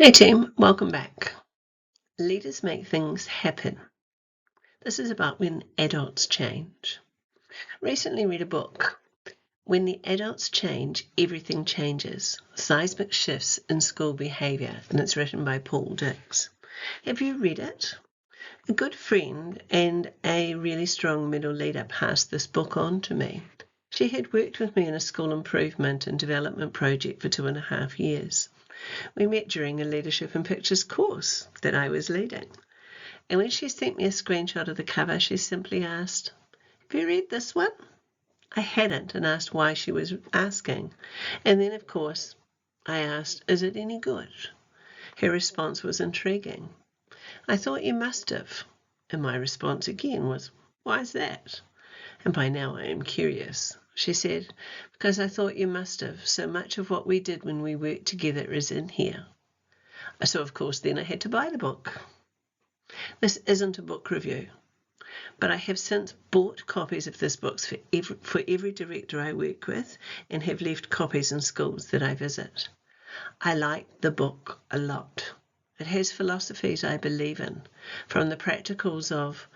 Hey team, welcome back. Leaders make things happen. This is about when adults change. Recently read a book, When the Adults Change, Everything Changes, Seismic Shifts in School Behaviour, and it's written by Paul Dix. Have you read it? A good friend and a really strong middle leader passed this book on to me. She had worked with me in a school improvement and development project for 2.5 years. We met during a leadership and pictures course that I was leading. And when she sent me a screenshot of the cover, she simply asked, "Have you read this one?" I hadn't and asked why she was asking. And then, of course, I asked, "Is it any good?" Her response was intriguing. "I thought you must have." And my response again was, "Why is that?" And by now I am curious. She said, "Because I thought you must have. So much of what we did when we worked together is in here." So, of course, then I had to buy the book. This isn't a book review, but I have since bought copies of this book for every director I work with and have left copies in schools that I visit. I like the book a lot. It has philosophies I believe in, from the practicals of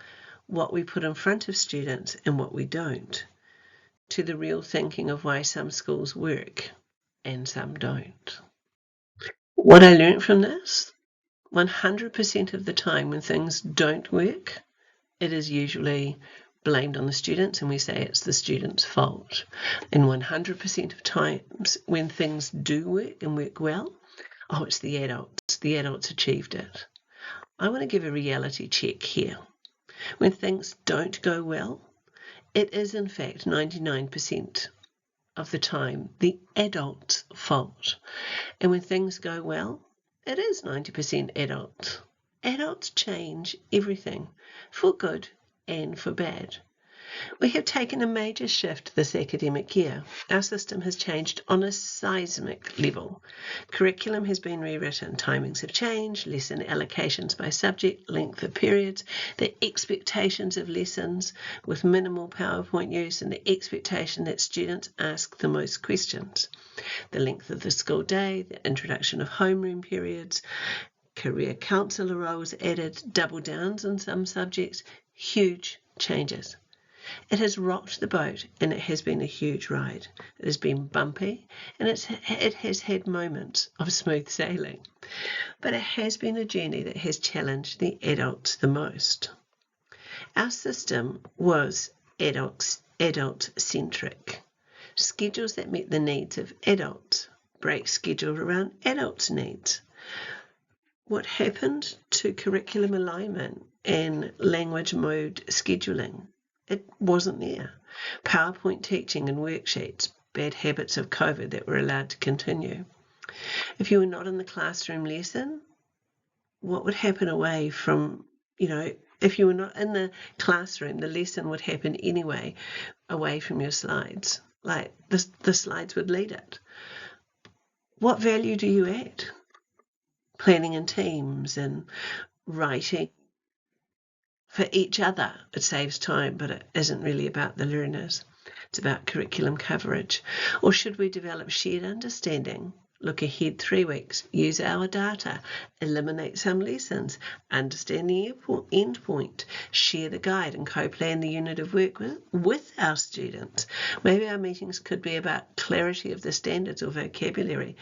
what we put in front of students and what we don't, to the real thinking of why some schools work and some don't. What I learned from this, 100% of the time when things don't work, it is usually blamed on the students and we say it's the student's fault. And 100% of times when things do work and work well, it's the adults. The adults achieved it. I want to give a reality check here. When things don't go well, it is in fact 99% of the time the adult's fault. And when things go well, it is 90% adults. Adults change everything, for good and for bad. We have taken a major shift this academic year. Our system has changed on a seismic level. Curriculum has been rewritten, timings have changed, lesson allocations by subject, length of periods, the expectations of lessons with minimal PowerPoint use, and the expectation that students ask the most questions. The length of the school day, the introduction of homeroom periods, career counsellor roles added, double downs on some subjects, huge changes. It has rocked the boat and it has been a huge ride. It has been bumpy and it has had moments of smooth sailing. But it has been a journey that has challenged the adults the most. Our system was adult-centric. Schedules that met the needs of adults, break schedule around adults' needs. What happened to curriculum alignment and language mode scheduling? It wasn't there. PowerPoint teaching and worksheets, bad habits of COVID that were allowed to continue. If you were not in the classroom lesson, what would happen away from, if you were not in the classroom, the lesson would happen anyway, away from your slides. Like the slides would lead it. What value do you add? Planning in teams and writing for each other. It saves time, but it isn't really about the learners. It's about curriculum coverage. Or should we develop shared understanding? Look ahead 3 weeks, use our data, eliminate some lessons, understand the end point, share the guide and co-plan the unit of work with our students. Maybe our meetings could be about clarity of the standards or vocabulary,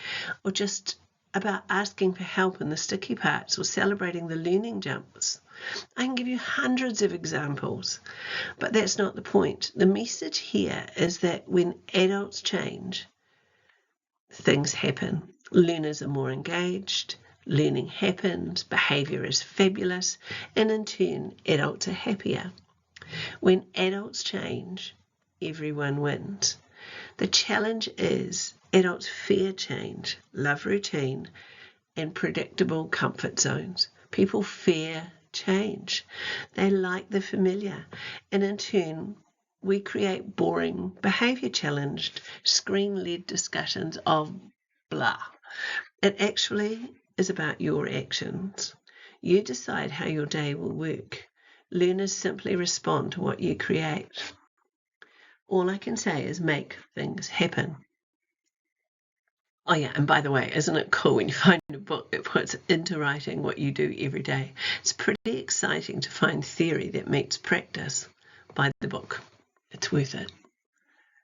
or just about asking for help in the sticky parts or celebrating the learning jumps. I can give you hundreds of examples, but that's not the point. The message here is that when adults change, things happen. Learners are more engaged, learning happens, behaviour is fabulous, and in turn, adults are happier. When adults change, everyone wins. The challenge is adults fear change, love routine, and predictable comfort zones. People fear change. They like the familiar, and in turn, we create boring, behaviour challenged, screen-led discussions of blah. It actually is about your actions. You decide how your day will work. Learners simply respond to what you create. All I can say is make things happen. Oh yeah, and by the way, isn't it cool when you find a book that puts into writing what you do every day? It's pretty exciting to find theory that meets practice by the book. It's worth it.